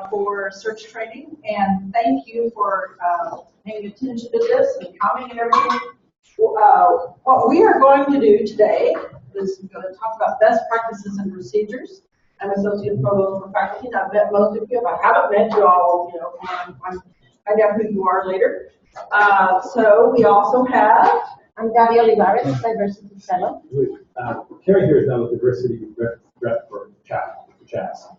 for search training, and thank you for paying attention to this and coming and everything. What we are going to do today is we're going to talk about best practices and procedures. I'm Associate Provost for Faculty, and I've met most of you. If I haven't met you all, find out who you are later. So we also have... I'm Dalia Olivares, Diversity Fellow. Carrie here is now with Diversity Rep for CHAS.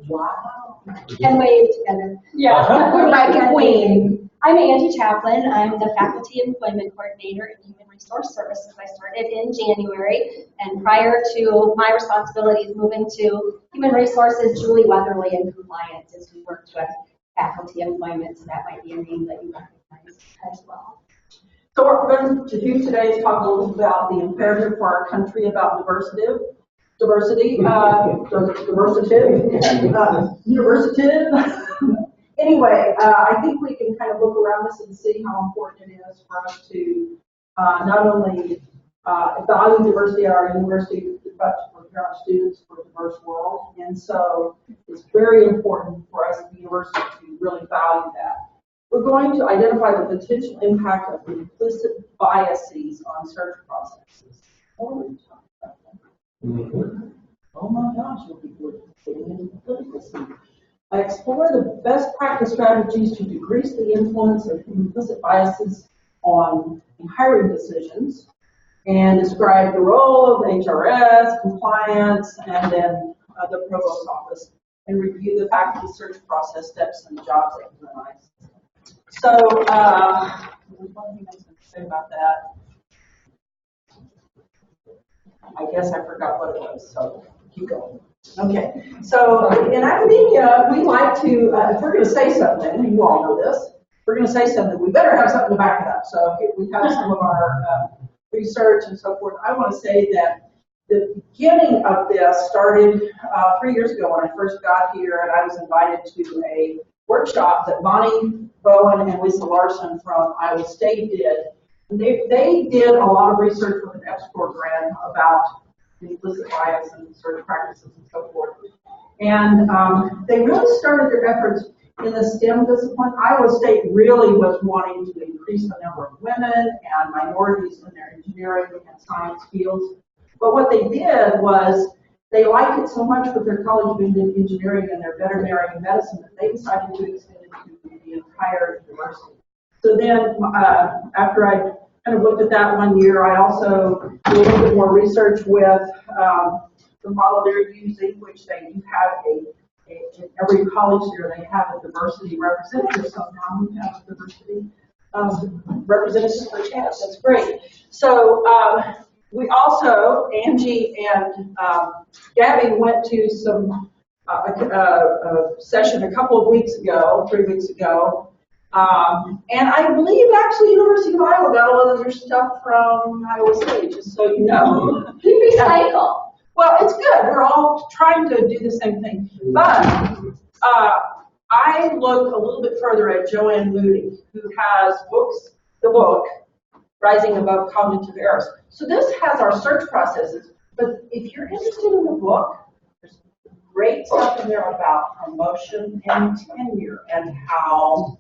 Wow. And wave together. Yeah. We're like a queen. I'm Angie Chaplin. I'm the Faculty Employment Coordinator in Human Resource Services. I started in January, and prior to my responsibilities moving to Human Resources, Julie Weatherly in Compliance as we worked with faculty employment, so that might be a name that you recognize as well. So what we're going to do today is talk a little bit about the imperative for our country about diversity, universitive. Anyway, I think we can kind of look around this and see how important it is for us to not only value diversity at our university, but to prepare our students for a diverse world. And so it's very important for us at the university to really value that. We're going to identify the potential impact of implicit biases on search processes. Oh my gosh, we're getting into political scene. Explore the best practice strategies to decrease the influence of implicit biases on hiring decisions, and describe the role of HRS, compliance, and then the Provost Office, and review the faculty search process steps and jobs exercise. So, there's one thing I was going to say about that. I guess I forgot what it was, so keep going. Okay, so in academia, we like to, if we're going to say something, and you all know this, if we're going to say something, we better have something to back it up. So if we have some of our research and so forth. I want to say that the beginning of this started 3 years ago when I first got here, and I was invited to a workshop that Bonnie Bowen and Lisa Larson from Iowa State did. And they did a lot of research with an EPSCoR grant about implicit bias and search practices and so forth. And they really started their efforts in the STEM discipline. Iowa State really was wanting to increase the number of women and minorities in their engineering and science fields. But what they did was they liked it so much with their College of Engineering and their veterinary medicine that they decided to extend it to the entire university. So then after I kind of looked at that 1 year, I also did a little bit more research with the model they're using, which they do have in every college there, they have a diversity representative. So now we have a diversity representative for CHAS. That's great. So we also, Angie and Gabby went to some a session a couple of weeks ago, 3 weeks ago, and I believe actually University of Iowa got a lot of their stuff from Iowa State, just so you know. Recycle. Well, it's good. We're all trying to do the same thing. But I looked a little bit further at Joanne Moody, who has the book, Rising Above Cognitive Errors. So this has our search processes, but if you're interested in the book, there's great stuff in there about promotion and tenure and how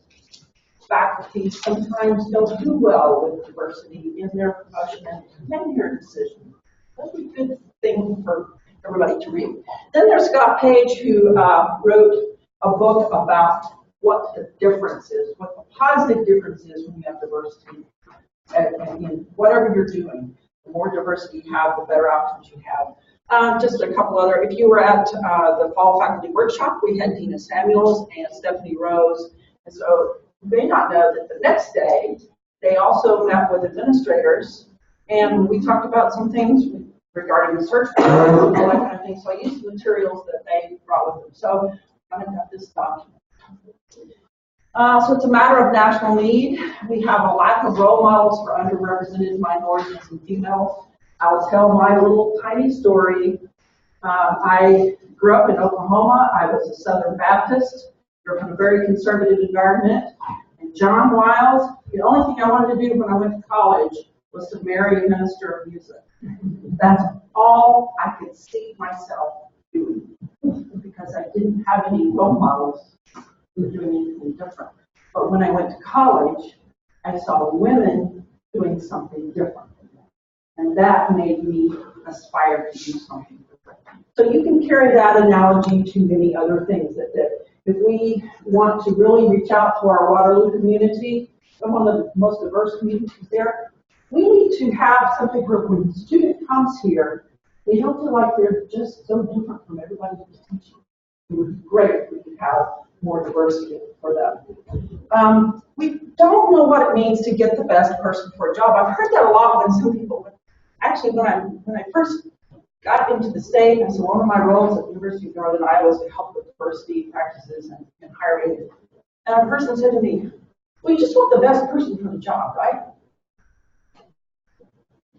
faculty sometimes don't do well with diversity in their promotion and tenure decisions. That'd be a good thing for everybody to read. Then there's Scott Page, who wrote a book about what the difference is, what the positive difference is when you have diversity. And in whatever you're doing, the more diversity you have, the better outcomes you have. Just a couple other, if you were at the Fall Faculty Workshop, we had Dina Samuels and Stephanie Rose. And so you may not know that the next day, they also met with administrators, and we talked about some things regarding the search process and all that kind of thing. So I used the materials that they brought with them. So I kind of got this document. So it's a matter of national need. We have a lack of role models for underrepresented minorities and females. I'll tell my little tiny story. I grew up in Oklahoma. I was a Southern Baptist, grew up in a very conservative environment. And John Wiles, the only thing I wanted to do when I went to college was to marry a minister of music. That's all I could see myself do, because I didn't have any role models who were doing anything different. But when I went to college, I saw women doing something different. And that made me aspire to do something different. So you can carry that analogy to many other things, that if we want to really reach out to our Waterloo community, one of the most diverse communities there, we need to have something where when the student comes here, they don't feel like they're just so different from everybody who's teaching. It would be great if we could have more diversity for them. We don't know what it means to get the best person for a job. I've heard that a lot when some people, actually when I first got into the state, and so one of my roles at the University of Northern Iowa was to help with diversity practices and hiring. And a person said to me, well, you just want the best person for the job, right?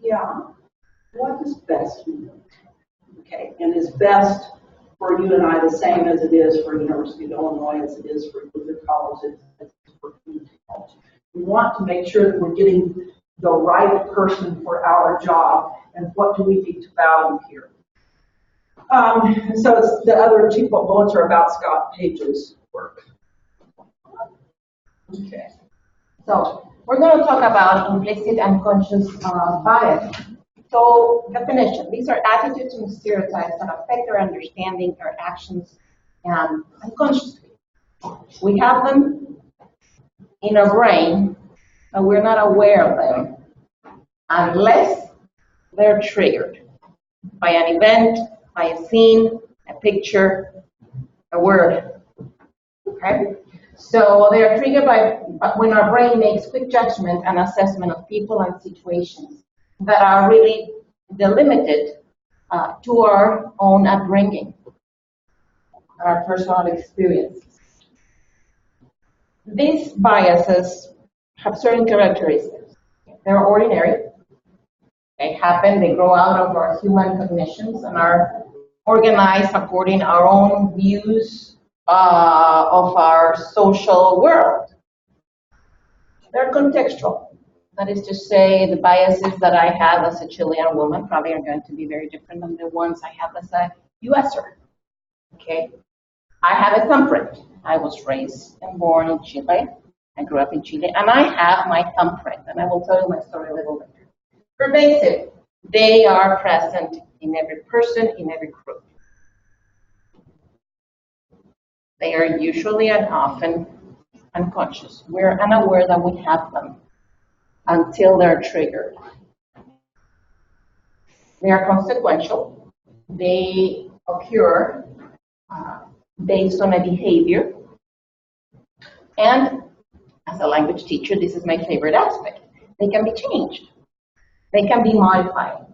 Yeah. What does best mean? Okay, and is best for UNI the same as it is for University of Illinois, as it is for Luther College, as it is for community college? We want to make sure that we're getting the right person for our job, and what do we need to value here? So it's the other two bullets are about Scott Page's work. Okay. So we're going to talk about implicit and conscious bias. So definition, these are attitudes and stereotypes that affect our understanding, our actions, and unconsciously. We have them in our brain, and we're not aware of them unless they're triggered by an event, by a scene, a picture, a word. Okay? So they are triggered by when our brain makes quick judgment and assessment of people and situations that are really delimited to our own upbringing, our personal experiences. These biases have certain characteristics. They're ordinary. They happen, they grow out of our human cognitions and are organized according to our own views of our social world. They're contextual. That is to say, the biases that I have as a Chilean woman probably are going to be very different than the ones I have as a USer. Okay? I have a thumbprint. I was raised and born in Chile. I grew up in Chile, and I have my thumbprint, and I will tell you my story a little later. Pervasive. They are present in every person, in every group. They are usually and often unconscious. We're unaware that we have them until they're triggered. They are consequential. They occur based on a behavior. And as a language teacher, this is my favorite aspect. They can be changed. They can be modified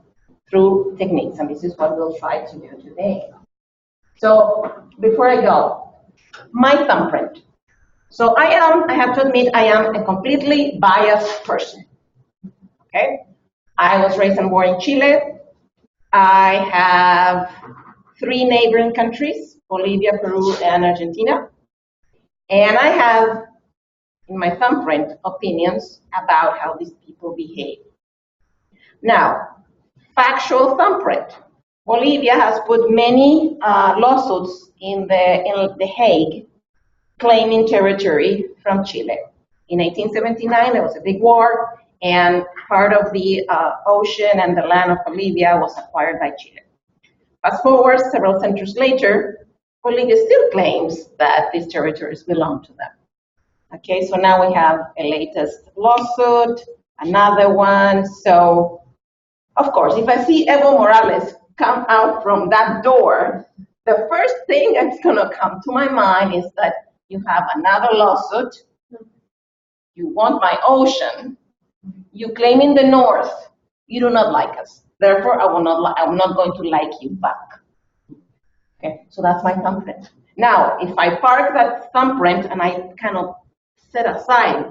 through techniques, and this is what we'll try to do today. So before I go, my thumbprint. So I have to admit, I am a completely biased person. Okay? I was raised and born in Chile. I have 3 neighboring countries, Bolivia, Peru, and Argentina. And I have, in my thumbprint, opinions about how these people behave. Now, factual thumbprint. Bolivia has put many lawsuits in the Hague claiming territory from Chile. In 1879, there was a big war, and part of the ocean and the land of Bolivia was acquired by Chile. Fast forward several centuries later, Bolivia still claims that these territories belong to them. Okay, so now we have a latest lawsuit, another one. So, of course, if I see Evo Morales come out from that door, the first thing that's going to come to my mind is that you have another lawsuit, you want my ocean, you claim in the north, you do not like us. Therefore, I'm not going to like you back. Okay, so that's my thumbprint. Now, if I park that thumbprint and I kind of set aside,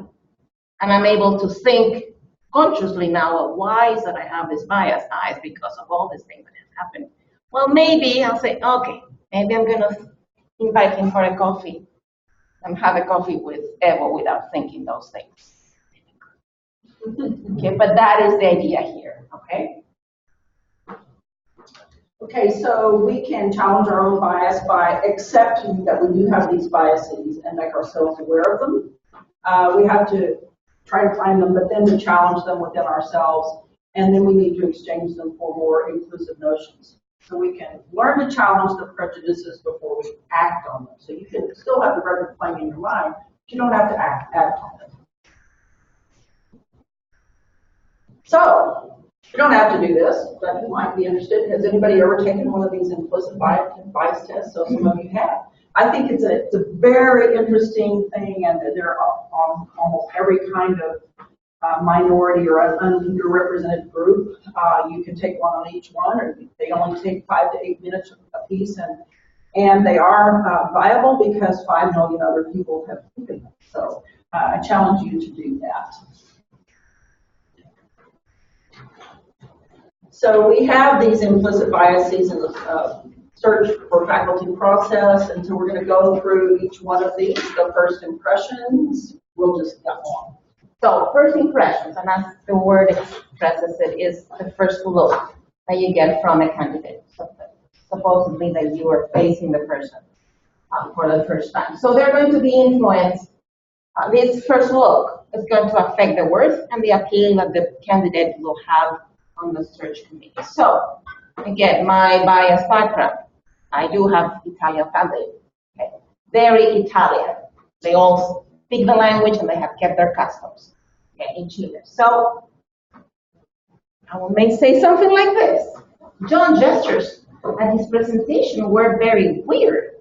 and I'm able to think consciously now, why is that I have this bias? It's because of all these things that have happened. Well, maybe I'll say, okay, maybe I'm going to invite him for a coffee and have a coffee with Evo without thinking those things. Okay, but that is the idea here, okay? Okay, so we can challenge our own bias by accepting that we do have these biases and make ourselves aware of them. We have to try to find them, but then to challenge them within ourselves, and then we need to exchange them for more inclusive notions. So we can learn to challenge the prejudices before we act on them. So you can still have the record playing in your mind, but you don't have to act on it. So, you don't have to do this, but you might be interested. Has anybody ever taken one of these implicit bias tests? So some of you have. I think it's a very interesting thing, and they're on almost every kind of minority or underrepresented group. You can take one on each one, or they only take 5 to 8 minutes a piece, and they are viable because 5 million other people have taken them. So I challenge you to do that. So we have these implicit biases in the search for faculty process, and so we're going to go through each one of these. The first impressions, we'll just go on. So first impressions, and as the word expresses it, is the first look that you get from a candidate. Supposedly that you are facing the person for the first time. So they're going to be influenced. This first look is going to affect the worth and the appeal that the candidate will have on the search committee. So again, my bias background, I do have Italian family. Okay? Very Italian. They all speak the language and they have kept their customs, okay, in Chile. So I may say something like this. John's gestures at his presentation were very weird.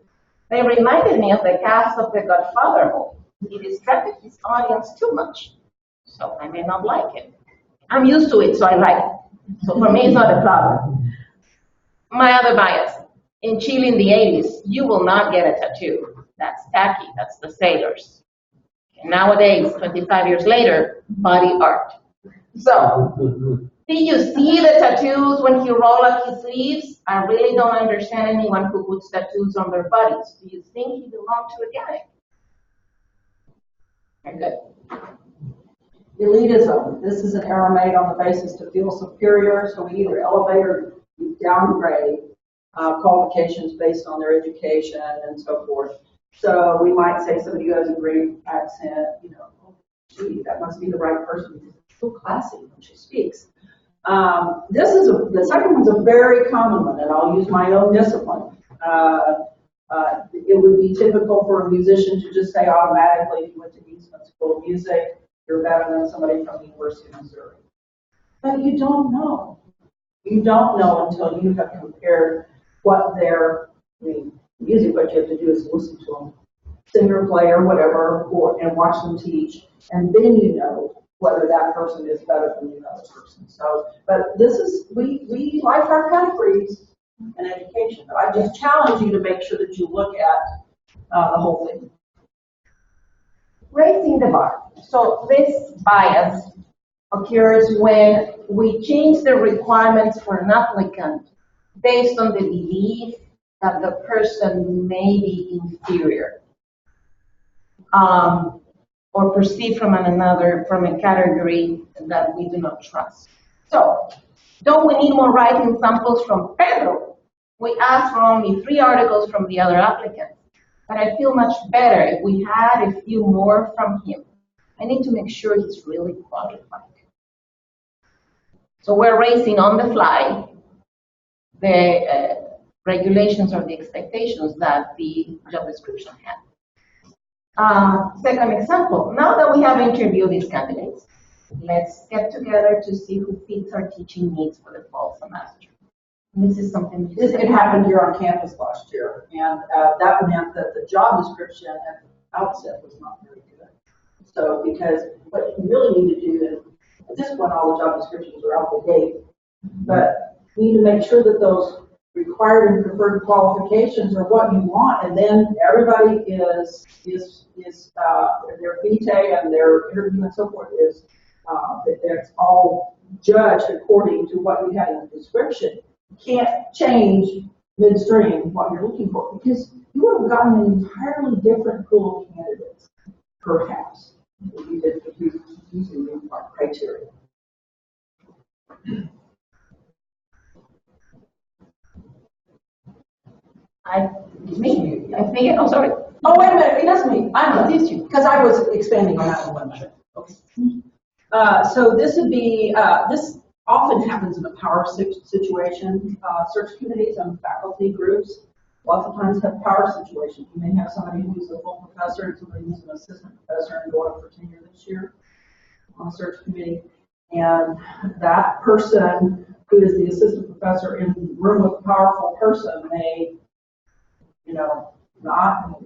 They reminded me of the cast of The Godfather movie. He distracted his audience too much, so I may not like it. I'm used to it, so I like it. So for me, it's not a problem. My other bias. In Chile in the 80s, you will not get a tattoo. That's tacky. That's the sailors. And nowadays, 25 years later, body art. So, did you see the tattoos when he rolled up his sleeves? I really don't understand anyone who puts tattoos on their bodies. Do you think he belonged to a gang? Very good. Elitism. This is an error made on the basis to feel superior, so we either elevate or downgrade qualifications based on their education and so forth. So we might say somebody who has a great accent, you know, oh, gee, that must be the right person because it's so classy when she speaks. The second one's a very common one, and I'll use my own discipline. It would be typical for a musician to just say automatically, if you went to Eastman School of Music, you're better than somebody from the University of Missouri. But you don't know. You don't know until you have compared what music, what you have to do is listen to them, sing or play or whatever, and watch them teach, and then you know whether that person is better than the other person. So, but this is, we like our categories in education, but I just challenge you to make sure that you look at the whole thing. Raising the bar. So this bias occurs when we change the requirements for an applicant based on the belief that the person may be inferior or perceived from a category that we do not trust. So, don't we need more writing samples from Pedro? We asked for only 3 articles from the other applicants. But I feel much better if we had a few more from him. I need to make sure he's really qualified. So we're raising on the fly the regulations or the expectations that the job description had. Second example, now that we have interviewed these candidates, let's get together to see who fits our teaching needs for the fall semester. This is something. It happened here on campus last year, and that meant that the job description at the outset was not very good. So, because what you really need to do is, at this point, all the job descriptions are out the gate, but you need to make sure that those required and preferred qualifications are what you want, and then everybody is their vitae and their interview and so forth is it's all judged according to what you had in the description. You can't change midstream what you're looking for because you would have gotten an entirely different pool of candidates, perhaps, if you did using the criteria. It's me. I think, oh, sorry. Oh, wait a minute, that's me. I'm It's you. because I was expanding on that one. Okay. So this would be, this often happens in a power situation. Search committees and faculty groups lots of times have power situations. You may have somebody who's a full professor and somebody who's an assistant professor and going up for tenure this year on a search committee. And that person who is the assistant professor in the room with a powerful person may,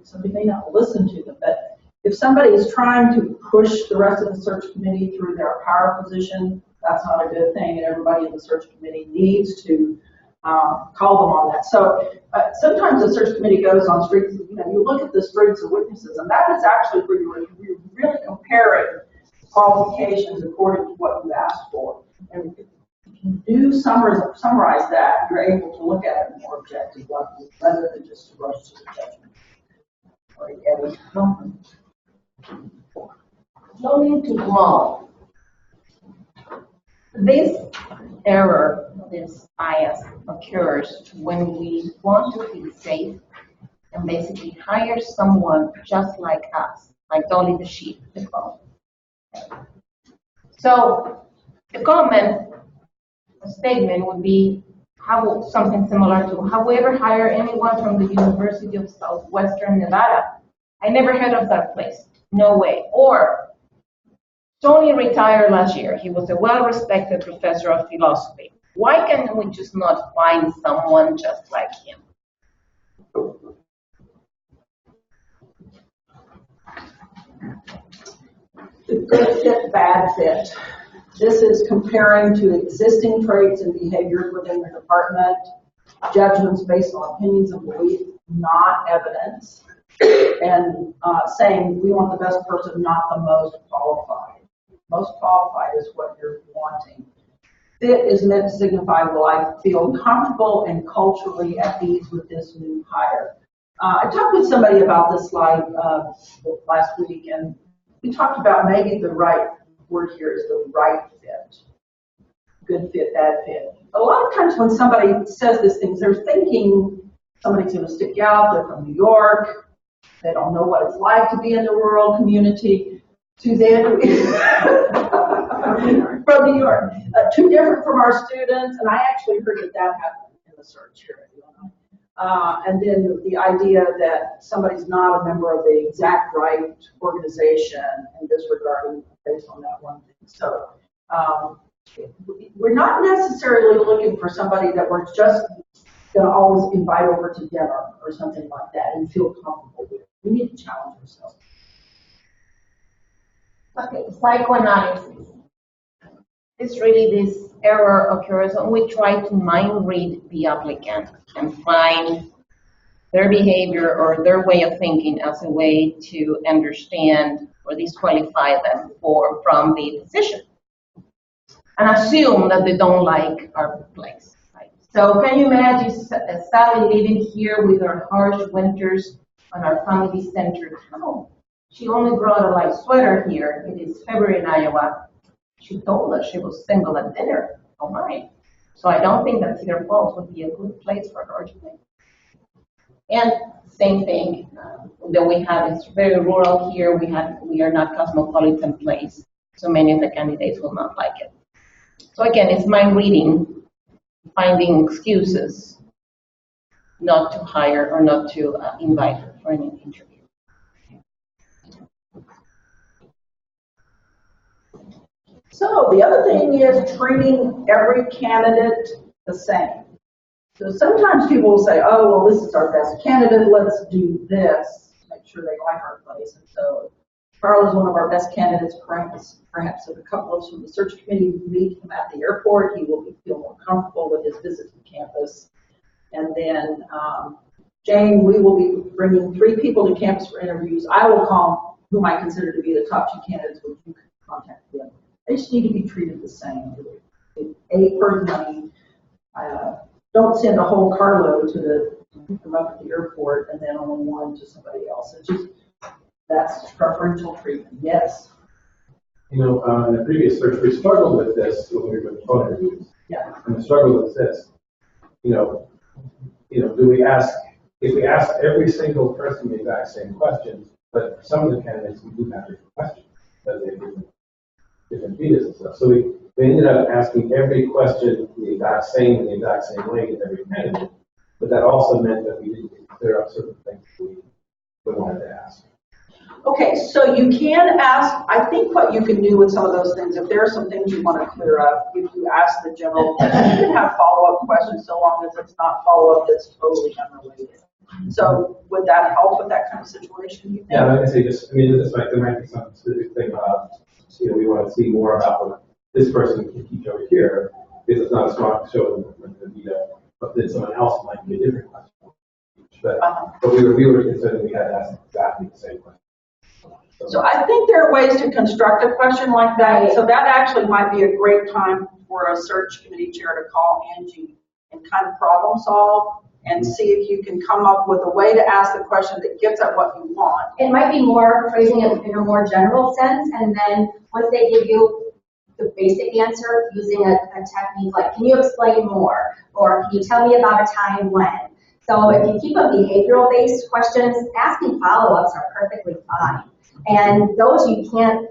somebody may not listen to them. But if somebody is trying to push the rest of the search committee through their power position, that's not a good thing, and everybody in the search committee needs to call them on that. So sometimes the search committee goes on streets, you look at the streets of witnesses, and that is actually where you're really comparing qualifications according to what you asked for. And if you do summarize that, you're able to look at it more objectively rather than just to rush to the judgment. All right, Eddie. No need to dwell. This error, this bias occurs when we want to feel safe and basically hire someone just like us, like Dolly the sheep, the clone. So the comment, a statement would be something similar to, have we ever hired anyone from the University of Southwestern Nevada? I never heard of that place. No way. Or, Tony retired last year. He was a well-respected professor of philosophy. Why can't we just not find someone just like him? The good fit, bad fit. This is comparing to existing traits and behaviors within the department, judgments based on opinions and belief, not evidence, and saying we want the best person, not the most qualified. Most qualified is what you're wanting. Fit is meant to signify, will I feel comfortable and culturally at ease with this new hire? I talked with somebody about this slide last week, and we talked about maybe the right word here is the right fit. Good fit, bad fit. A lot of times when somebody says these things, they're thinking somebody's going to stick out, they're from New York, they don't know what it's like to be in the rural community. Suzanne, from New York. Too different from our students, and I actually heard that happened in the search here at UNI. And then the idea that somebody's not a member of the exact right organization and disregarding based on that one thing. So we're not necessarily looking for somebody that we're just going to always invite over to dinner or something like that and feel comfortable with. We need to challenge ourselves. Okay, psychoanalysis. It's really this error occurs when we try to mind read the applicant and find their behavior or their way of thinking as a way to understand or disqualify them from the position and assume that they don't like our place. Right? So can you imagine Sally living here with our harsh winters and our family-centered home? She only brought a light sweater here. It is February in Iowa. She told us she was single at dinner. Oh my. So I don't think that Cedar Falls would be a good place for her to live. And same thing that we have, it's very rural here. We are not cosmopolitan place. So many of the candidates will not like it. So again, it's mind reading, finding excuses not to hire or not to invite her for an interview. So the other thing is treating every candidate the same. So sometimes people will say, oh, well, this is our best candidate, let's do this, make sure they like our place. And so Carl is one of our best candidates, perhaps if a couple of us from the search committee meet him at the airport, he will feel more comfortable with his visit to campus. And then Jane, we will be bringing 3 people to campus for interviews. I will call whom I consider to be the top 2 candidates, which you can contact them. They just need to be treated the same. A person, don't send a whole carload to pick them up at the airport and then only one to somebody else. It's just, that's preferential treatment, yes. In the previous search, we struggled with this when we were phone interviews. Yeah. And the struggle was this, do we ask if we ask every single person the exact same questions, but for some of the candidates, we do have different questions because they have different features and stuff. So we ended up asking every question the exact same in the exact same way to every candidate, but that also meant that we didn't clear up certain things we wanted to ask. Okay, so you can ask, I think what you can do with some of those things, if there are some things you want to clear up, if you ask the general question, you can have follow-up questions so long as it's not follow-up that's totally unrelated. So would that help with that kind of situation, you think? Yeah, like I say, it's like there might be some specific thing about, we want to see more about what this person can teach over here, because it's not a smart show in the data, but then someone else might be a different question. But we were concerned we had to ask exactly the same question. So I think there are ways to construct a question like that. So that actually might be a great time for a search committee chair to call Angie and kind of problem solve and see if you can come up with a way to ask the question that gets at what you want. It might be more phrasing it in a more general sense, and then once they give you the basic answer using a technique like, can you explain more? Or can you tell me about a time when? So if you keep a behavioral-based questions, asking follow-ups are perfectly fine. And those you can't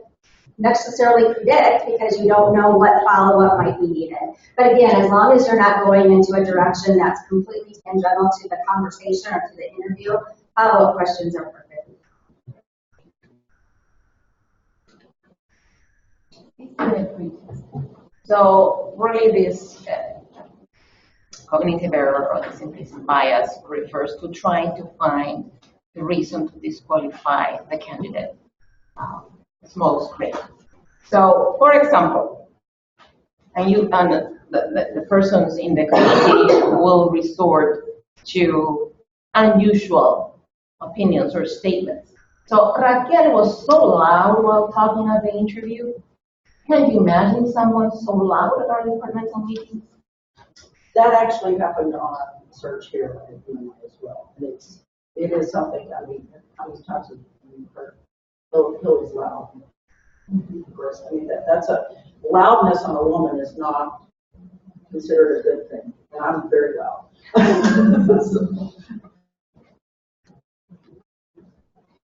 necessarily predict because you don't know what follow-up might be needed. But again, as long as you're not going into a direction that's completely tangential to the conversation or to the interview, follow-up questions are perfect. So really this cognitive error or this implicit bias refers to trying to find the reason to disqualify the candidate. Small script. So, for example, the persons in the committee will resort to unusual opinions or statements. So Raquel was so loud while talking at the interview. Can you imagine someone so loud at our departmental meetings? That actually happened on a search here at UNI as well. And it is something, how many times have you heard Hillary's loud? Of course, that's a loudness on a woman is not considered a good thing. And I'm very loud.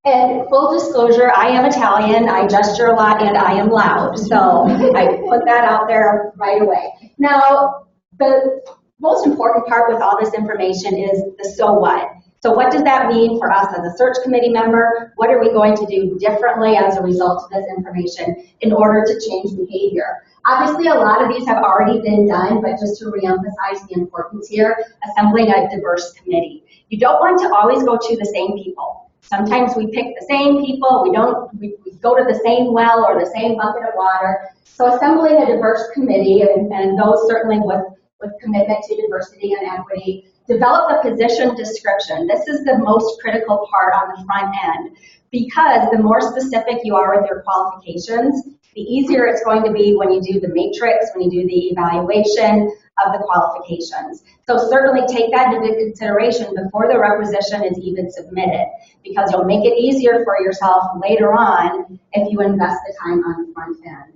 And full disclosure, I am Italian, I gesture a lot, and I am loud. So I put that out there right away. Now, the most important part with all this information is the so what. So what does that mean for us as a search committee member? What are we going to do differently as a result of this information in order to change behavior? Obviously, a lot of these have already been done, but just to reemphasize the importance here, assembling a diverse committee. You don't want to always go to the same people. Sometimes we pick the same people, we go to the same well or the same bucket of water. So assembling a diverse committee, and those certainly with commitment to diversity and equity, develop a position description. This is the most critical part on the front end because the more specific you are with your qualifications, the easier it's going to be when you do the matrix, when you do the evaluation of the qualifications. So certainly take that into consideration before the requisition is even submitted because you'll make it easier for yourself later on if you invest the time on the front end.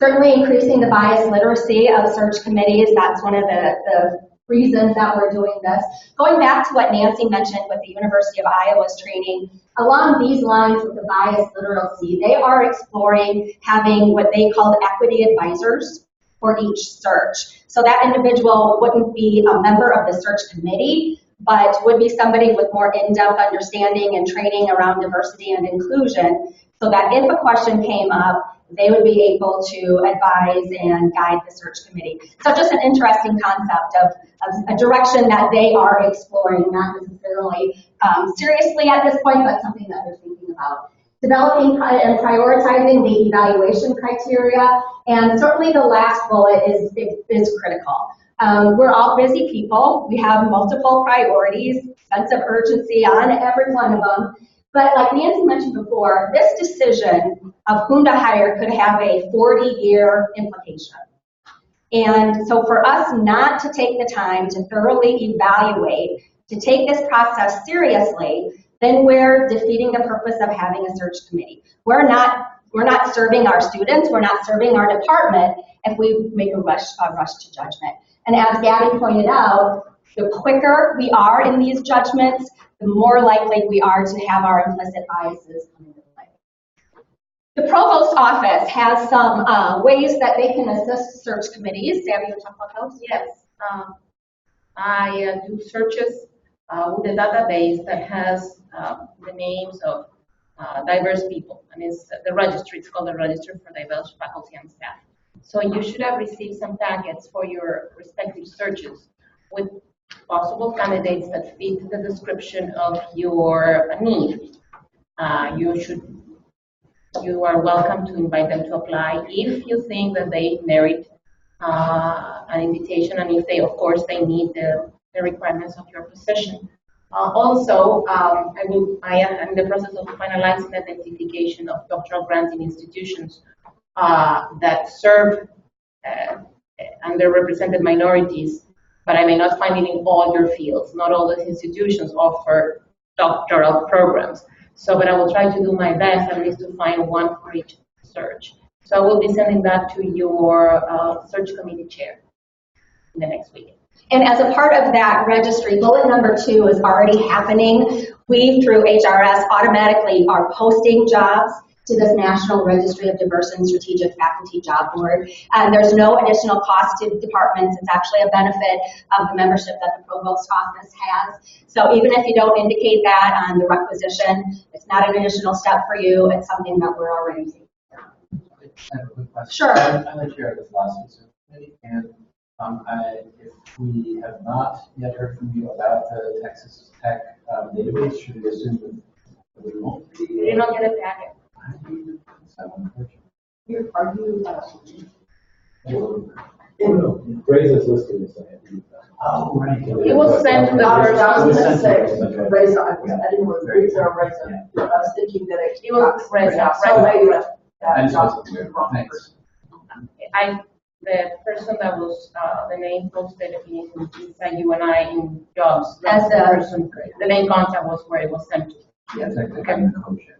Certainly increasing the bias literacy of search committees, that's one of the reasons that we're doing this. Going back to what Nancy mentioned with the University of Iowa's training, along these lines with the bias literacy, they are exploring having what they call equity advisors for each search. So that individual wouldn't be a member of the search committee, but would be somebody with more in-depth understanding and training around diversity and inclusion, so that if a question came up, they would be able to advise and guide the search committee. So just an interesting concept of a direction that they are exploring, not necessarily seriously at this point, but something that they're thinking about. Developing and prioritizing the evaluation criteria, and certainly the last bullet is critical. We're all busy people. We have multiple priorities, sense of urgency on every one of them. But like Nancy mentioned before, this decision of whom to hire could have a 40-year implication. And so for us not to take the time to thoroughly evaluate, to take this process seriously, then we're defeating the purpose of having a search committee. We're not serving our students, we're not serving our department if we make a rush to judgment. And as Gabby pointed out, the quicker we are in these judgments, the more likely we are to have our implicit biases come into play. The Provost Office has some ways that they can assist search committees. Sam, you want to talk about those? Yes, I do searches with a database that has the names of diverse people, and it's the registry. It's called the Register for Diverse Faculty and Staff. So you should have received some packets for your respective searches with possible candidates that fit the description of your need. You are welcome to invite them to apply if you think that they merit an invitation, and if they, of course, they meet the requirements of your position. Also, I am in the process of finalizing the identification of doctoral granting institutions that serve underrepresented minorities, but I may not find it in all your fields. Not all these institutions offer doctoral programs. So, but I will try to do my best at least to find one for each search. So I will be sending that to your search committee chair in the next week. And as a part of that registry, bullet number 2 is already happening. We, through HRS, automatically are posting jobs to this National Registry of Diverse and Strategic Faculty Job Board. And there's no additional cost to departments. It's actually a benefit of the membership that the Provost Office has. So even if you don't indicate that on the requisition, it's not an additional step for you. It's something that we're already taking care of. I have a quick question. Sure. I'm the chair of this last research committee, and if we have not yet heard from you about the Texas Tech database, should we assume that we won't be? You did not get a packet. Grace is listed as a. Oh, right. It was sent to the I person. was going to say, Reza, I didn't want to read there, Reza. I was thinking that it was Reza, So right. maybe And that so, wrong thanks. The person that was the name posted is a UNI in jobs. As The person, the main contact was where it was sent to. Yeah, technically, I'm the co-chair.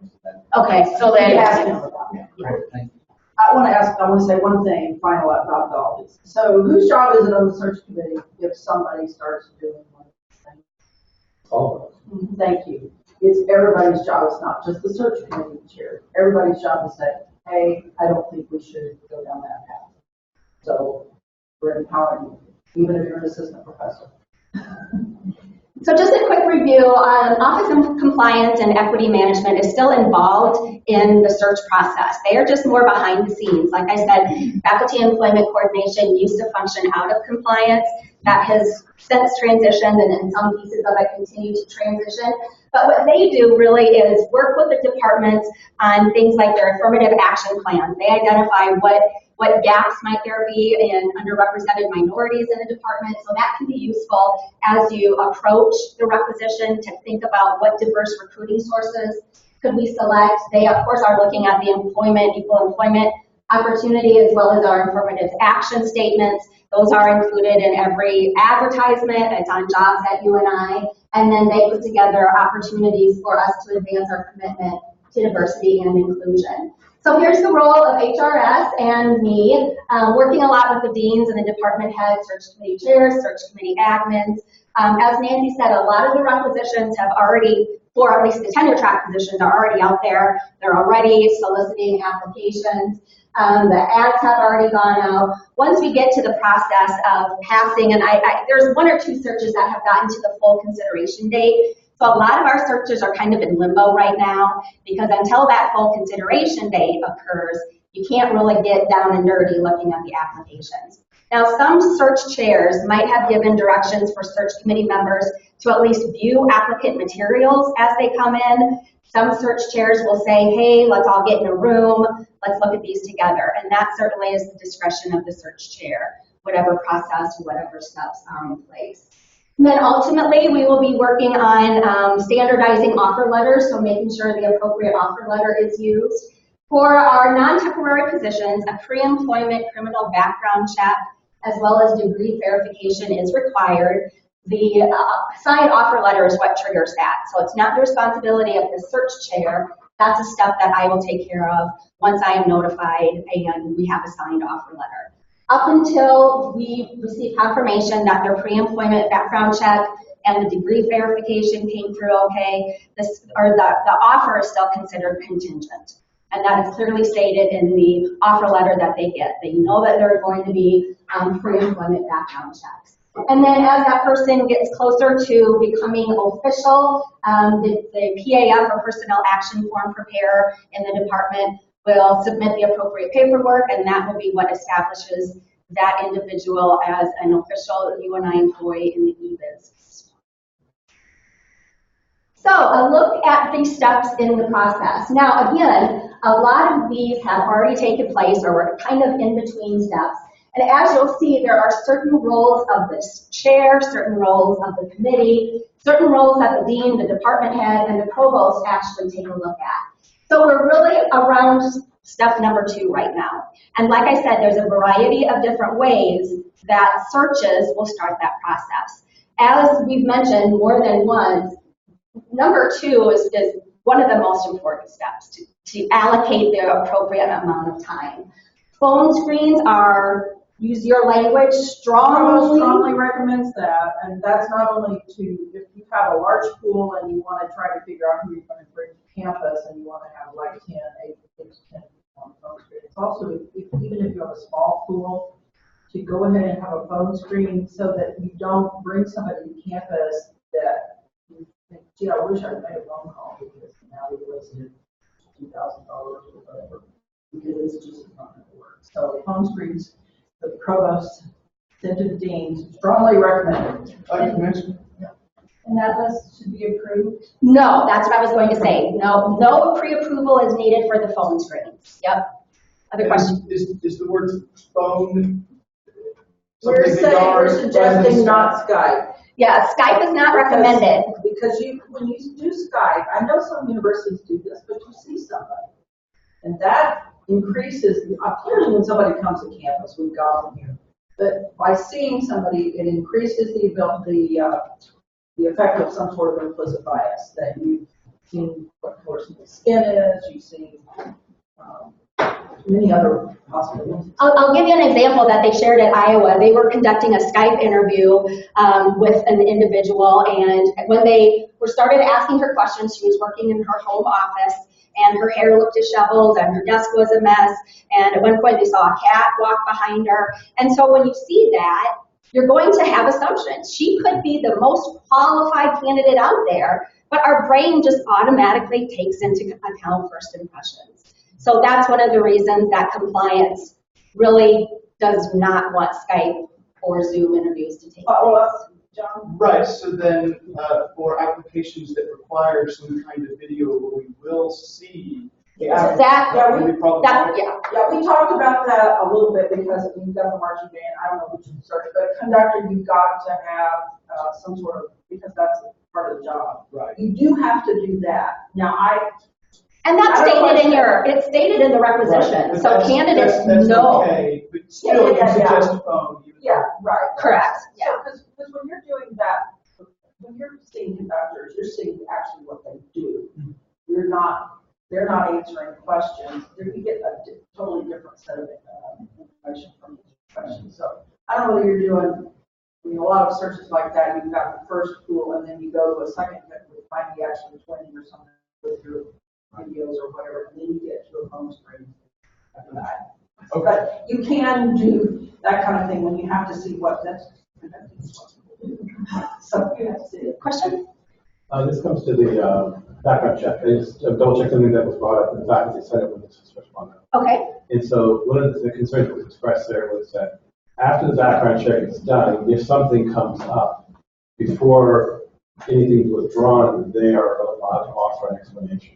Okay. So then, Yeah, great, thank you. I want to say one thing final about the office. So whose job is it on the search committee if somebody starts doing one of these things? All of us. Thank you. It's everybody's job. It's not just the search committee chair. Everybody's job to say, hey, I don't think we should go down that path. So we're empowering you, even if you're an assistant professor. So just a quick review, Office of Compliance and Equity Management is still involved in the search process. They are just more behind the scenes. Like I said, Faculty Employment Coordination used to function out of compliance. That has since transitioned, and in some pieces of it continue to transition. But what they do really is work with the departments on things like their affirmative action plans. They identify what gaps might there be in underrepresented minorities in the department. So that can be useful as you approach the requisition to think about what diverse recruiting sources could we select. They, of course, are looking at the equal employment opportunity as well as our affirmative action statements. Those are included in every advertisement. It's on jobs at UNI. And then they put together opportunities for us to advance our commitment to diversity and inclusion. So here's the role of HRS and me, working a lot with the deans and the department heads, search committee chairs, search committee admins. As Nancy said, a lot of the requisitions have already, or at least the tenure track positions are already out there. They're already soliciting applications. The ads have already gone out. Once we get to the process of passing, and there's 1 or 2 searches that have gotten to the full consideration date. So a lot of our searches are kind of in limbo right now because until that full consideration date occurs, you can't really get down and dirty looking at the applications. Now, some search chairs might have given directions for search committee members to at least view applicant materials as they come in. Some search chairs will say, hey, let's all get in a room, let's look at these together. And that certainly is the discretion of the search chair, whatever process, whatever steps are in place. And then ultimately, we will be working on standardizing offer letters, so making sure the appropriate offer letter is used. For our non-temporary positions, a pre-employment criminal background check as well as degree verification is required. The signed offer letter is what triggers that. So it's not the responsibility of the search chair. That's a step that I will take care of once I am notified and we have a signed offer letter. up until we receive confirmation that their pre-employment background check and the degree verification came through okay, the offer is still considered contingent. And that is clearly stated in the offer letter that they get. They know that there are going to be pre-employment background checks. And then as that person gets closer to becoming official, the PAF or Personnel Action Form preparer in the department will submit the appropriate paperwork, and that will be what establishes that individual as an official UNI employee in the e-biz. So a look at these steps in the process. Now again, a lot of these have already taken place or we're kind of in between steps. And as you'll see, there are certain roles of the chair, certain roles of the committee, certain roles that the dean, the department head, and the provost actually take a look at. So we're really around step number 2 right now. And like I said, there's a variety of different ways that searches will start that process. As we've mentioned more than once, number 2 is one of the most important steps to allocate the appropriate amount of time. Phone screens are, use your language, Strongly recommends that, and that's not only to, if you have a large pool and you want to try to figure out who you're going to bring to campus and you want to have like 10, 8 to 10 on phone screen. It's also, even if you have a small pool, to go ahead and have a phone screen so that you don't bring somebody to campus that you think, gee, I wish I'd made a phone call because now we wasted $2,000 or whatever, because it's just not going to work. So phone screens, the provost sent to the deans, strongly recommended. And that list should be approved? No, that's what I was going to say. No pre-approval is needed for the phone screens. Yep. Other questions? Is the word phone? We're suggesting not Skype. Yeah, Skype is not recommended. Because when you do Skype, I know some universities do this, but you see somebody. And that increases, clearly when somebody comes to campus, we've got them here. But by seeing somebody, it increases the effect of some sort of implicit bias, that you've seen what color somebody's skin is, you've seen many other possibilities. I'll give you an example that they shared at Iowa. They were conducting a Skype interview with an individual, and when they started asking her questions, she was working in her home office, and her hair looked disheveled, and her desk was a mess, and at one point they saw a cat walk behind her. And so when you see that, you're going to have assumptions. She could be the most qualified candidate out there, but our brain just automatically takes into account first impressions. So that's one of the reasons that compliance really does not want Skype or Zoom interviews to take place. John? Right, so then for applications that require some kind of video where we will see the applicant, Yeah, we talked about that a little bit because you've got the marching band, I don't know which you started, but conductor, you've got to have some sort of, because that's part of the job. Right. You do have to do that. Now and that's it's stated in the requisition, right, so candidates that's know. Okay, but still, you suggest a phone. Yeah, right. Correct. Yeah. Because when you're doing that, when you're seeing conductors, you're seeing actually what they do. They're not answering questions. You get a totally different set of information from each question. So I don't know whether you're doing, a lot of searches like that. You've got the first pool, and then you go to a second that would find the actual twin or something with your videos or whatever, and then you get to a phone screen after that. Okay. But you can do that kind of thing when you have to see what that's so you have to see it. Question? This comes to the background check. I just double check something that was brought up in the faculty senate when this was first brought up. Okay. And so one of the concerns that was expressed there was that after the background check is done, if something comes up before anything is withdrawn, they are allowed to offer an explanation.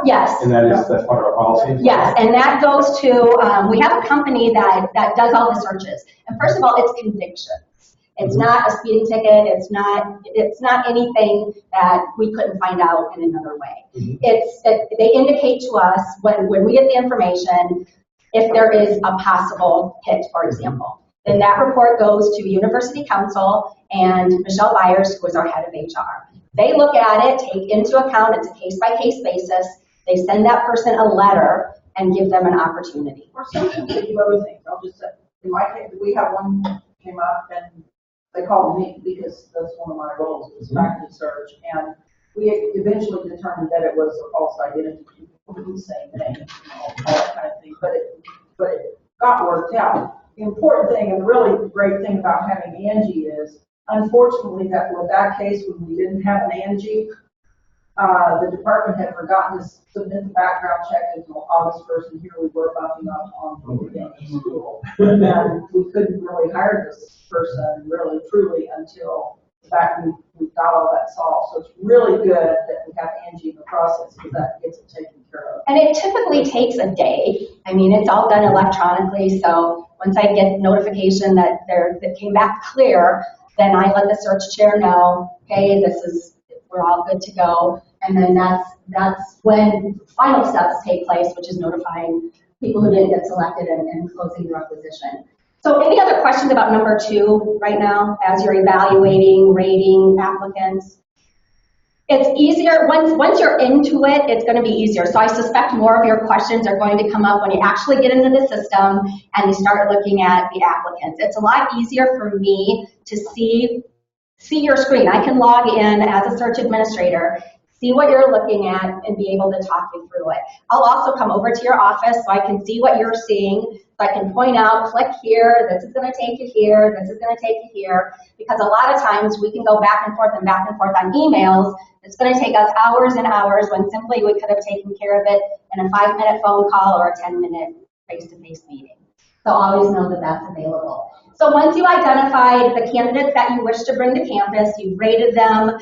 Yes. And that's part of our policy? Yes, and that goes to, we have a company that does all the searches. And first of all, it's convictions. It's not a speeding ticket. It's not anything that we couldn't find out in another way. They indicate to us when we get the information, if there is a possible hit, for example. Then that report goes to University Council and Michelle Byers, who is our head of HR. They look at it, take into account, it's a case-by-case basis. They send that person a letter and give them an opportunity. Or some people do other things. I'll just say, in my case, we have one came up and they called me because that's one of my roles was faculty search. And we eventually determined that it was a false identity, people who same name, all that kind of thing. But it got worked out. The important thing and the really great thing about having Angie is, unfortunately, that with that case, when we didn't have an Angie, the department had forgotten to submit the background check until August 1st, and here we were bumping up on the end of school. And we couldn't really hire this person really truly until the fact we got all that solved. So it's really good that we have Angie in the process because that gets it taken care of. And it typically takes a day. I mean, it's all done electronically, so once I get notification that that came back clear, then I let the search chair know, hey, we're all good to go. And then that's when final steps take place, which is notifying people who didn't get selected and closing the requisition. So any other questions about number 2 right now as you're evaluating, rating applicants? It's easier, once you're into it, it's going to be easier. So I suspect more of your questions are going to come up when you actually get into the system and you start looking at the applicants. It's a lot easier for me to see your screen. I can log in as a search administrator, see what you're looking at, and be able to talk you through it. I'll also come over to your office so I can see what you're seeing. So I can point out, click here, this is going to take you here, this is going to take you here, because a lot of times we can go back and forth on emails. It's going to take us hours and hours when simply we could have taken care of it in a 5-minute phone call or a 10-minute face-to-face meeting. So always know that that's available. So once you identified the candidates that you wish to bring to campus, you've rated them,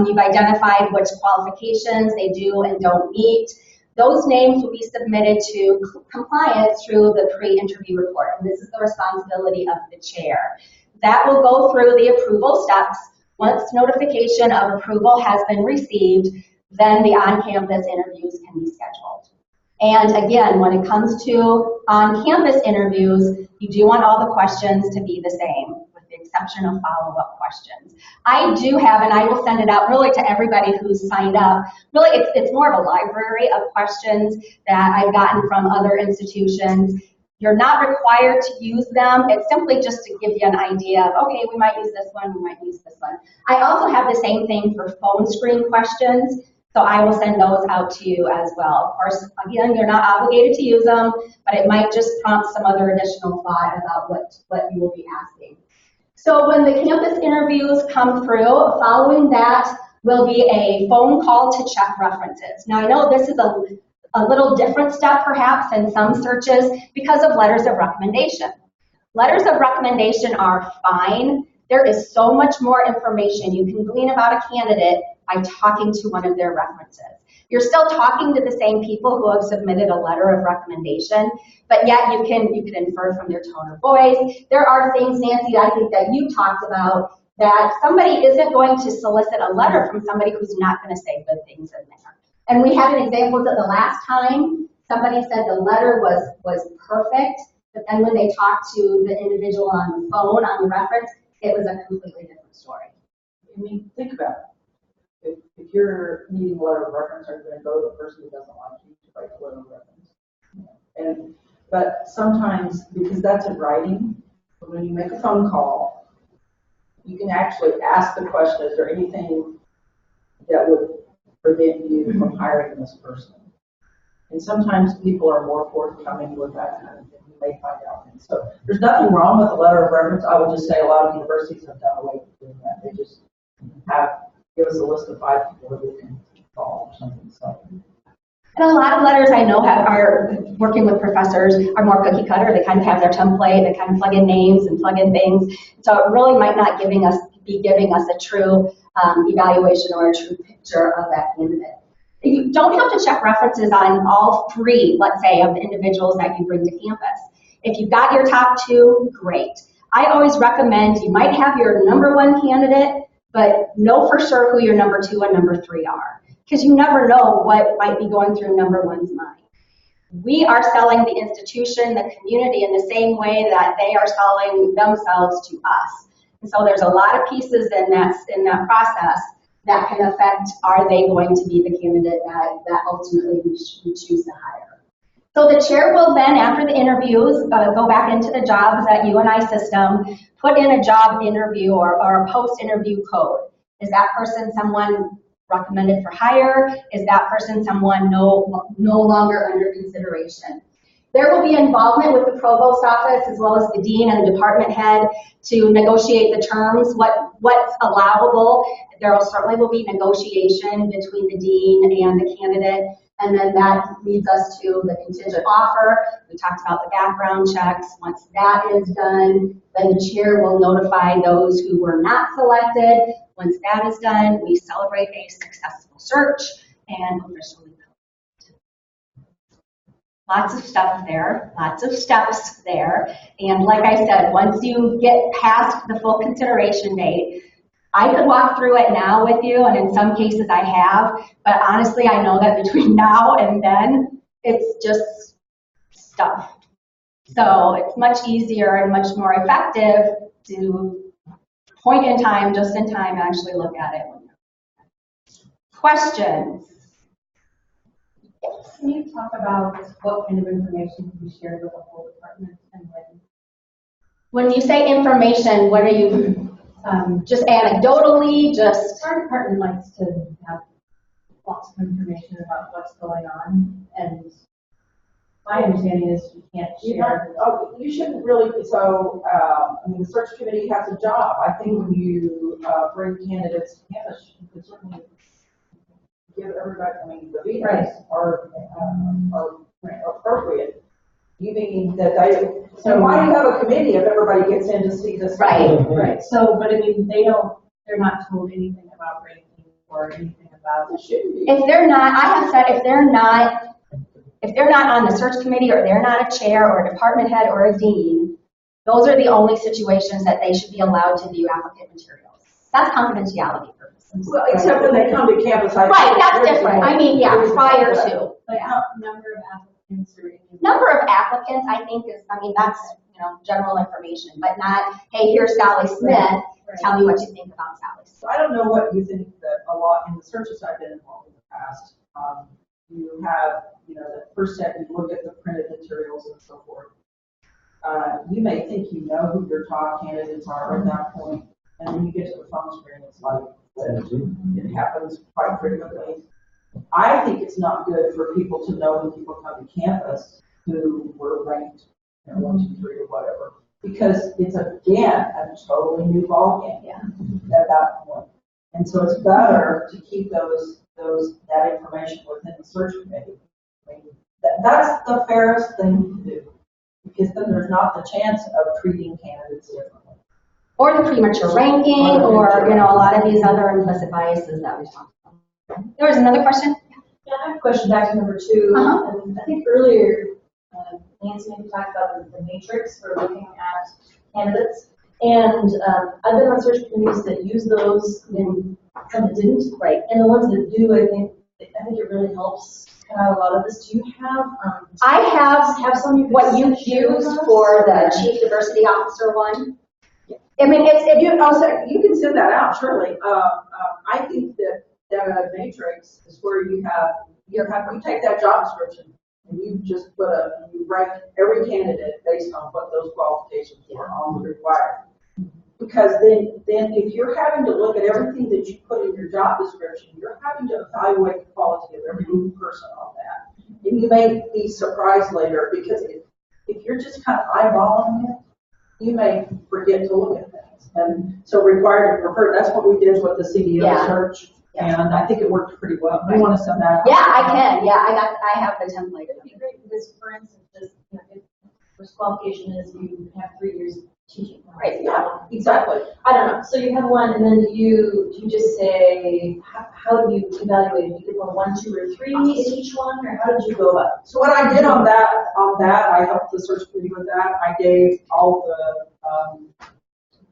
you've identified which qualifications they do and don't meet, those names will be submitted to compliance through the pre-interview report. And this is the responsibility of the chair. That will go through the approval steps. Once notification of approval has been received, then the on-campus interviews can be scheduled. And again, when it comes to on-campus interviews, you do want all the questions to be the same, with the exception of follow-up questions. I do have, and I will send it out really to everybody who's signed up. Really, it's more of a library of questions that I've gotten from other institutions. You're not required to use them. It's simply just to give you an idea of, okay, we might use this one, we might use this one. I also have the same thing for phone screen questions. So I will send those out to you as well. Of course, again, you're not obligated to use them, but it might just prompt some other additional thought about what you will be asking. So when the campus interviews come through, following that will be a phone call to check references. Now I know this is a little different step perhaps in some searches because of letters of recommendation. Letters of recommendation are fine. There is so much more information you can glean about a candidate by talking to one of their references. You're still talking to the same people who have submitted a letter of recommendation, but yet you can infer from their tone of voice. There are things, Nancy, I think that you talked about, that somebody isn't going to solicit a letter from somebody who's not going to say good things in there. And we had an example that the last time somebody said the letter was perfect, but then when they talked to the individual on the phone, on the reference, it was a completely different story. I mean, think about it. If you're needing a letter of reference, are you going to go to the person who doesn't like you to write the letter of reference? But sometimes, because that's in writing, when you make a phone call, you can actually ask the question, is there anything that would prevent you from hiring this person? And sometimes people are more forthcoming with that kind of thing. You may find out things. So there's nothing wrong with a letter of reference. I would just say a lot of universities have done away with doing that. They just give us a list of 5 people that we can call or something. So. And a lot of letters I know are working with professors are more cookie cutter. They kind of have their template. They kind of plug in names and plug in things. So it really might not be giving us a true evaluation or a true picture of that candidate. You don't have to check references on all 3, let's say, of the individuals that you bring to campus. If you've got your top 2, great. I always recommend you might have your number 1 candidate, but know for sure who your number 2 and number 3 are, because you never know what might be going through number 1's mind. We are selling the institution, the community, in the same way that they are selling themselves to us. And so there's a lot of pieces in that process that can affect, are they going to be the candidate that ultimately we choose to hire. So the chair will then, after the interviews, go back into the jobs at UNI system, put in a job interview or a post-interview code. Is that person someone recommended for hire? Is that person someone no longer under consideration? There will be involvement with the Provost Office as well as the dean and the department head to negotiate the terms, what's allowable. There certainly will be negotiation between the dean and the candidate, and then that leads us to the contingent offer. We talked about the background checks. Once that is done, then the chair will notify those who were not selected. Once that is done, we celebrate a successful search and officially. Lots of stuff there, lots of steps there. And like I said, once you get past the full consideration date, I could walk through it now with you, and in some cases I have, but honestly I know that between now and then, it's just stuff. So it's much easier and much more effective to point in time, just in time, and actually look at it. Questions? Can you talk about what kind of information can be shared with the whole department and when? When you say information, what are you, just anecdotally, just? Our department likes to have lots of information about what's going on, and my understanding is you can't share. You shouldn't really, so, I mean, the search committee has a job. I think when you bring candidates to campus, you could certainly give everybody, I mean, the vetoes are appropriate. You mean that so why do you have a committee if everybody gets in to see this? Right. So, but I mean, they're not told anything about ranking or anything about. It shouldn't be. If they're not, I have said, if they're not on the search committee or they're not a chair or a department head or a dean, those are the only situations that they should be allowed to view applicant materials. That's confidentiality purposes. Well, except when they come to campus. Right, that's different. I mean, yeah, prior to. But how number of applicants or anything? Number of applicants, I think is, I mean, that's, general information, but not, hey, here's Sally Smith, tell me what you think about Sally Smith. So I don't know what you think that a lot in the searches I've been involved in the past. You have, the first step, you look at the printed materials and so forth. You may think you know who your top candidates are at that point, and when you get to the phone screen, it's like, it happens quite frequently. I think it's not good for people to know when people come to campus who were ranked 1, 2, 3 or whatever, because it's again a totally new ballgame at that point. And so it's better to keep that information within the search committee. I mean, that's the fairest thing to do, because then there's not the chance of treating candidates differently. Or the premature ranking, or, a lot of these other implicit biases that we talked about. There was another question? Yeah, I have a question back to number 2. And I think earlier, Nancy maybe talked about the matrix for looking at candidates. And I've been on search committees that use those and some that didn't. Right. And the ones that do, I think it really helps cut out a lot of this. Do you have? I have some you what you used for the Chief Diversity Officer one. I mean, you can send that out, surely. I think that matrix is where you take that job description and you just you rank every candidate based on what those qualifications were on the required. Because then if you're having to look at everything that you put in your job description, you're having to evaluate the quality of every new person on that. And you may be surprised later, because if you're just kind of eyeballing it, you may forget to look at things. And so required and preferred, that's what we did with the CDO search. And I think it worked pretty well. You want to send that out? Yeah, I can. Yeah, I have the template. That'd be great, because for instance, if first qualification is you have 3 years teaching. Right. Yeah, exactly. I don't know. So you have one, and then do you just say, how do you evaluate? Do you give them 1, 2, or 3 in each one, or how did you go about it? So what I did on that, I helped the search committee with that. I gave all the,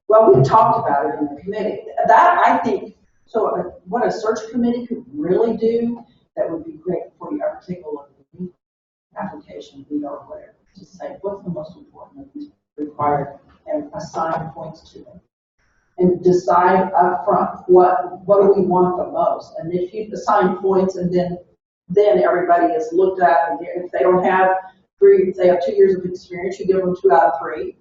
we talked about it in the committee. That, I think, so what a search committee could really do, that would be great before you ever take a look at the application, or whatever. Just say, what's the most important of these required, and assign points to them. And decide up front, what do we want the most? And if you assign points, and then everybody is looked at, and if they don't have 3, if they have 2 years of experience, you give them 2 out of 3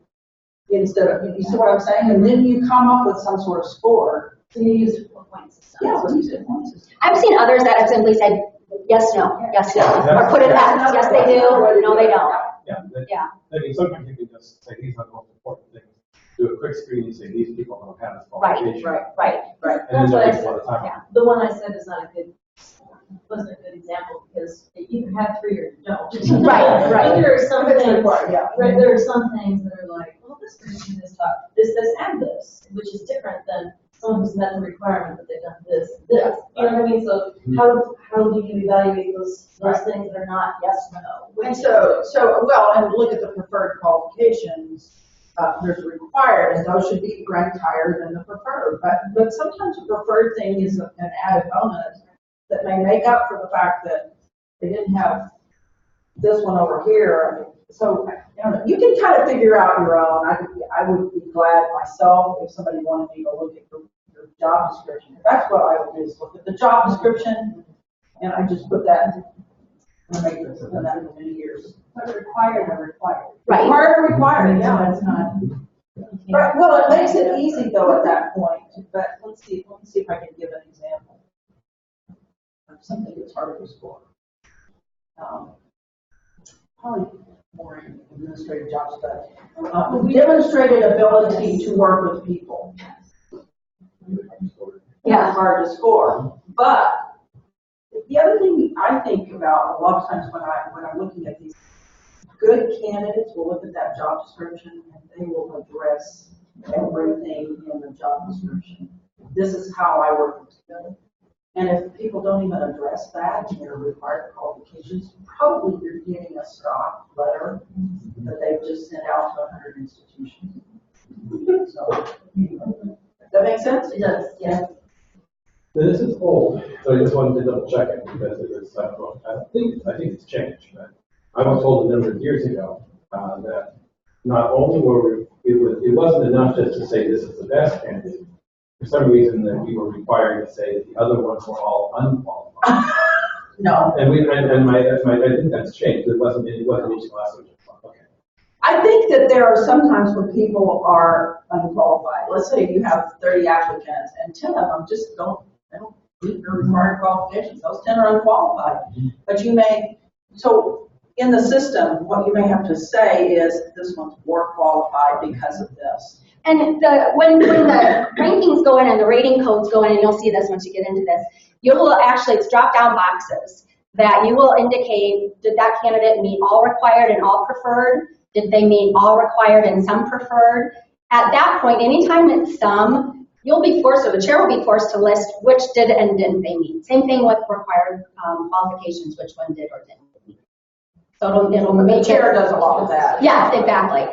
instead of, you see what I'm saying? And then you come up with some sort of score. So you use 4 points system. Yeah, we use it once. I've seen others that have simply said, yes, no, yes, no, or put an X, yes, they do, no, they don't. Yeah. I mean, sometimes you can just say, these are the most important things. Do a quick screen and say, these people don't have this qualification. Right. And then That's what I there's a lot said. of time. Yeah. The one I said is not a good, wasn't a good example because you either have 3 or you don't. Right. But there are some It's things, required, yeah. right, there are some things that are like, well, this person has taught this, and this, which is different than someone who's met the requirement that they've done this, this. You know what I mean? So how do you evaluate those things that are not yes, no? And so, well, and look at the preferred qualifications. There's required, and those should be ranked higher than the preferred. But sometimes a preferred thing is an added bonus that may make up for the fact that they didn't have this one over here. I mean, so I don't know. You can kind of figure out your own. I would be glad myself if somebody wanted me to look at your job description. That's what I would do is look at the job description, and I just put that in the matrix, and then that for many years. But required or required. Right. Required, yeah. So it's not. Right, well, it makes it easy though at that point, but let's see if I can give an example of something that's harder to score. Probably more in administrative jobs, but demonstrated ability to work with people. Yeah, it's hard to score, but the other thing I think about a lot of times when I'm looking at these good candidates will look at that job description and they will address everything in the job description. This is how I work with people. And if people don't even address that in their required qualifications, probably you're getting a stock letter that they've just sent out to 100 institutions. So, does that make sense? It does, yeah. Now, this is old, so I just wanted to double check it because it was, I think it's changed. But I was told a number of years ago that not only it wasn't enough just to say this is the best candidate. For some reason, that we were required to say that the other ones were all unqualified. No. And I think that's changed. It wasn't each class. Okay. I think that there are sometimes where people are unqualified. Let's say you have 30 applicants and 10 of them just don't meet the required qualifications. Those 10 are unqualified. But so in the system, what you may have to say is this one's more qualified because of this. And when the rankings go in and the rating codes go in, and you'll see this once you get into this, you will actually, it's drop-down boxes that you will indicate, did that candidate meet all required and all preferred? Did they meet all required and some preferred? At that point, anytime it's some, you'll be forced, or the chair will be forced to list which did and didn't they meet. Same thing with required qualifications, which one did or didn't meet. So it'll The make chair it. does a lot of that. Yes, exactly.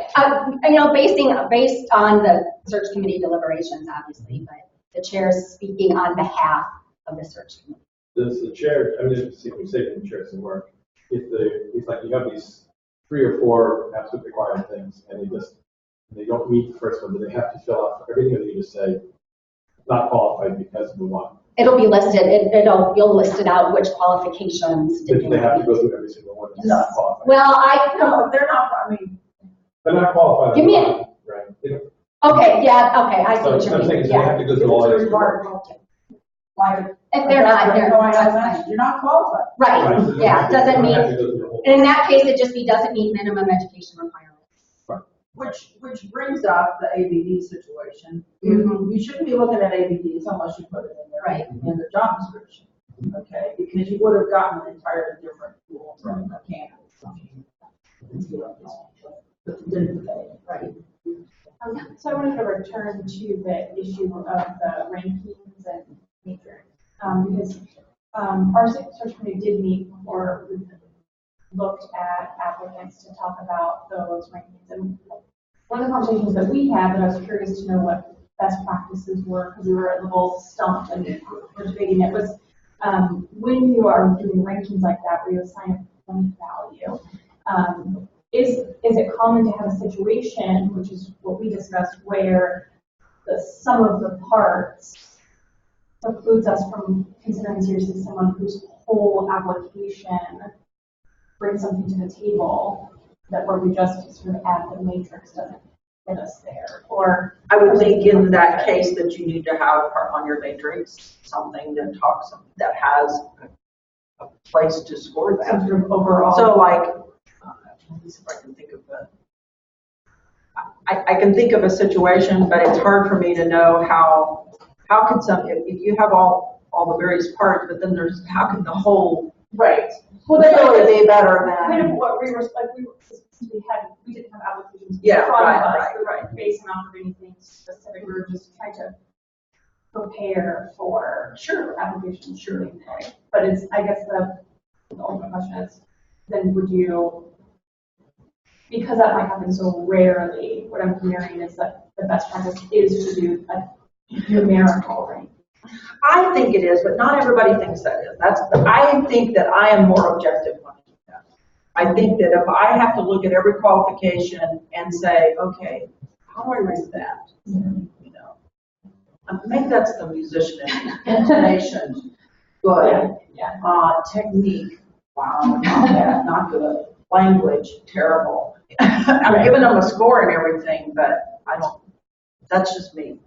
Based on the search committee deliberations, obviously, but the chair is speaking on behalf of the search committee. Does the chair, I mean, if we say the chair doesn't work, it's like you have these 3 or 4 absolute required things, and they don't meet the first one, do they have to fill out everything, or do you just say not qualified because of the one? It'll be listed. You'll list it out which qualifications. But do they have to go through every single one that's not qualified? Well, No, they're not, I mean, They're not qualified. Give me a- Right. They don't- okay, yeah, okay, I see So what you're I'm saying, meaning. so they Yeah. have to go if through all it's this. required, like, If they're not, you're not qualified. right, So they yeah, have to- doesn't they have meet, to go through the whole- and in that case, it just doesn't meet minimum education requirements. Which brings up the ABD situation. Mhm. You shouldn't be looking at ABDs unless you put it in there. Right. In the job description, okay? Because you would have gotten an entirely different pool of candidates. Right. So I wanted to return to the issue of the rankings and matrix, because our search committee did meet before we looked at applicants to talk about those rankings. And one of the conversations that we had, that I was curious to know what best practices were, because we were a little stumped and we're debating it, was when you are doing rankings like that where you assign a point value, is it common to have a situation, which is what we discussed, where the sum of the parts precludes us from considering seriously someone whose whole application brings something to the table, that where we just sort of add the matrix doesn't get us there, or. I would think in that case that you need to have on your matrix something that has a place to score that. Some sort of overall. So like, let me see if I can think of I can think of a situation, but it's hard for me to know how can if you have all the various parts, but then how can the whole Right. well, they really be better Kind than. of what we didn't have applications. Yeah, in front of right, us. right, We weren't basing off of anything specific. We were just trying to prepare for applications. Sure. But I guess the ultimate question is, then would you, because that might happen so rarely, what I'm hearing is that the best practice is to do a numerical rank. I think it is, but not everybody thinks that is. I think that I am more objective when I do that. I think that if I have to look at every qualification and say, okay, how do I rate that? You know, maybe that's the musician intonation, good. Technique, wow, not bad, not good. Language, terrible. I'm giving them a score and everything, but that's just me.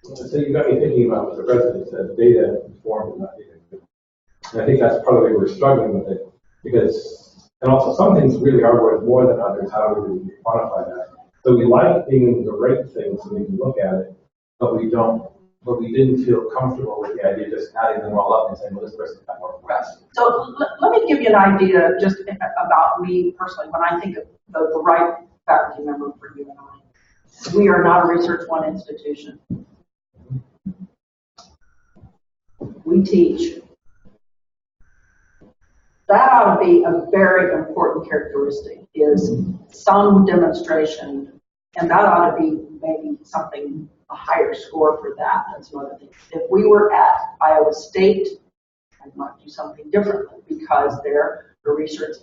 So you got me thinking about what the president said, data informed and not data. And I think that's probably where we're struggling with it, because, and also some things really are worth more than others. How do we quantify that? So we like being able to rate things and we can look at it, but we didn't feel comfortable with the idea of just adding them all up and saying, well, this person got more requests. So let me give you an idea just about me personally when I think of the right faculty member for UNI. We are not a Research One institution. We teach. That ought to be a very important characteristic, is some demonstration, and that ought to be maybe something, a higher score for that. That's another thing. If we were at Iowa State, I might do something differently because they're a research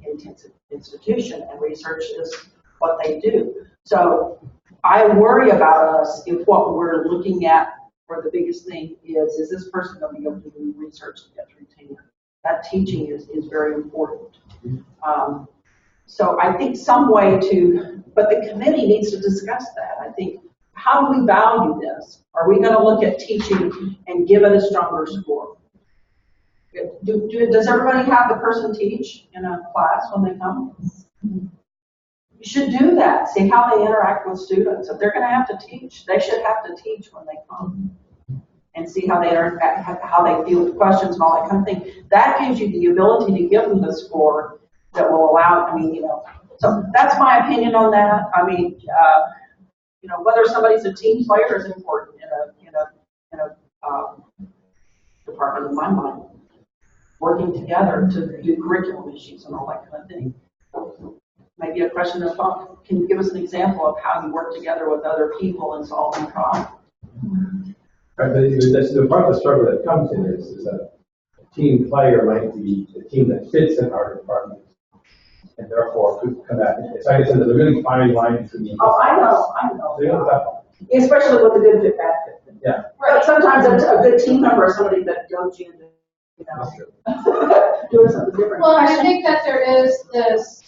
intensive institution and research is what they do. So I worry about us if what we're looking at for the biggest thing is this person going to be able to do research to get through tenure? That teaching is very important. So I think some way but the committee needs to discuss that. I think, how do we value this? Are we going to look at teaching and give it a stronger score? Does everybody have the person teach in a class when they come? You should do that. See how they interact with students. If they're going to have to teach, they should have to teach when they come. And see how they interact, how they deal with questions and all that kind of thing. That gives you the ability to give them the score that will allow, so that's my opinion on that. Whether somebody's a team player is important in a department in my mind. Working together to do curriculum issues and all that kind of thing. Maybe a question of thought. Can you give us an example of how you work together with other people in solving problems? Right, but the part of the struggle that comes in is that a team player might be the team that fits in our department, and therefore could come back. It's like I said, there's a really fine line between the. Oh, I know. So you know that. Especially with a good fit, bad fit. Yeah. But sometimes a good team member is somebody that goes you into, doing something different. Well, I think that there is this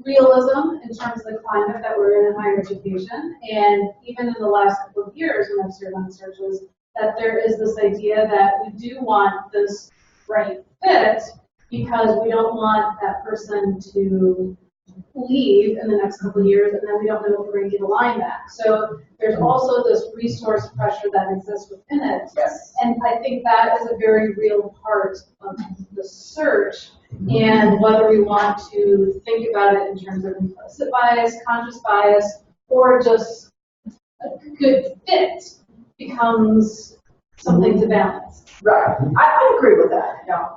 realism in terms of the climate that we're in higher education, and even in the last couple of years when I've served on searches, that there is this idea that we do want this right fit because we don't want that person to leave in the next couple of years and then we don't know if we're going to get a line back. So there's also this resource pressure that exists within it. Yes. And I think that is a very real part of the search, and whether we want to think about it in terms of implicit bias, conscious bias, or just a good fit becomes something to balance. Right. I agree with that. Yeah.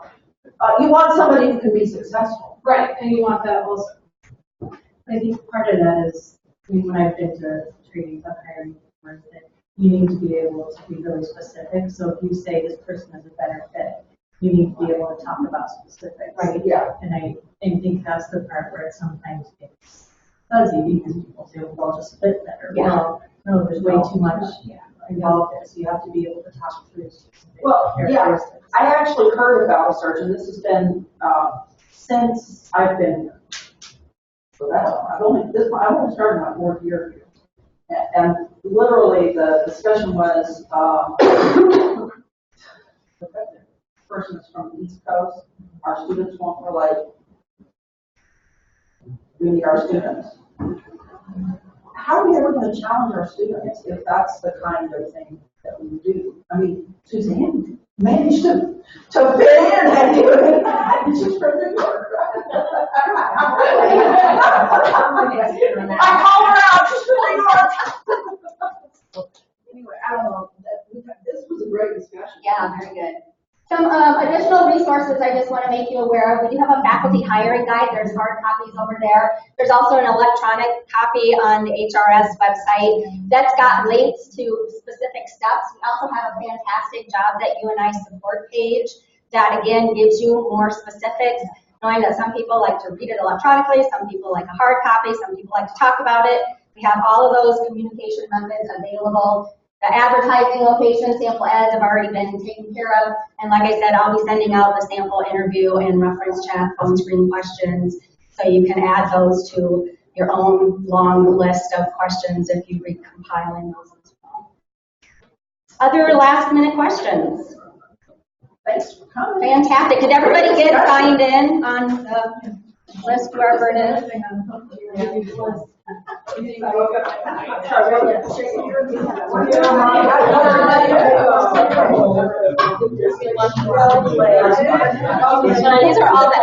You want somebody who can be successful. Right, and you want that also. I think part of that is, when I've been to trainings on hiring, that you need to be able to be really specific. So if you say this person is a better fit, you need to be able to talk about specifics. Right. Yeah. And I think that's the part where it sometimes gets fuzzy because people say, well, they'll just fit better. Yeah. Well, no, there's way too much involved there. So you have to be able to talk through specific characteristics. I actually heard about a search, and this has been since I've been here. So that's, I've only started my fourth year here. And literally the discussion was, the person is from the East Coast, our students won't relate. We need our students. How are we ever going to challenge our students if that's the kind of thing that we do? I mean, Suzanne managed to fit in and do it. And she's from New York. I called her out. She's from New York. Anyway, I don't know. This was a great discussion. Yeah, very good. Some additional resources I just want to make you aware of. We do have a faculty hiring guide. There's hard copies over there. There's also an electronic copy on the HRS website that's got links to specific steps. We also have a fantastic Jobs at UNI support page that, again, gives you more specifics, knowing that some people like to read it electronically, some people like a hard copy, some people like to talk about it. We have all of those communication methods available. The advertising location, sample ads have already been taken care of. And like I said, I'll be sending out the sample interview and reference chat phone screen questions. So you can add those to your own long list of questions if you read compiling those as well. Other last minute questions? Thanks for coming. Fantastic. Did everybody get signed in on the list, whoever it is? These are all the